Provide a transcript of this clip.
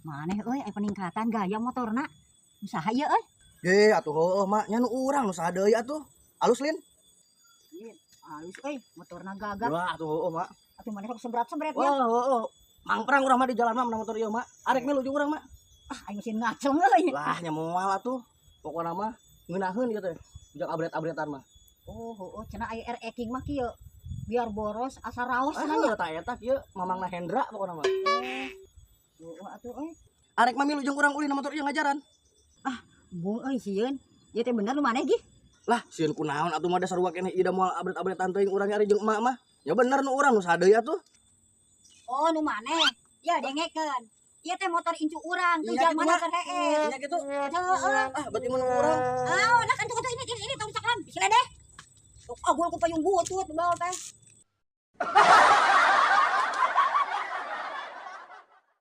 Maneh euy aya peningkatan gaya motorna. Usaha ieu euy. Ge atuh heueuh mak nya nu urang nu saha deui atuh. Alus Lin. Ieu alus euy motorna gagah. Wah atuh heueuh mak. Atuh maneh sok sebrat-sebret Wah ya. heueuh. Mangprang urang mah di jalan mah menang motor ieu mak. Arek milu jeung urang mak. Ah aya mesin ngaceng euy. Lah nya moal atuh. Pokona mah ngeunaheun ieu teh. Jeung abret-abretan mah. Oh heueuh cenah aya air eking mah kieu. Biar boros asa raos Ah cenah nya. eta kieu mamangna Hendra pokona mah. Heueuh atuh euy. Arek mah milu jeung urang ulin motor ieu ngajaran. Bung euy sieun. Ieu teh bener nu maneh gih. Lah sieun kunaon atuh mah dasar ruak keneh ieu da moal abret-abretan teuing urang ari jeung emak mah. Ya bener nu urang nu saha deui atuh. Oh nu maneh. Ya dengekeun. Ieu teh motor incu urang tuh Iya, jalma gitu, Mak. keur heeh. Nya gitu. Heeh. Ah berarti mun urang. Ah, nah kan tuh ini tong caklan. Sila deh. Oh, gua ku payung butut bae teh.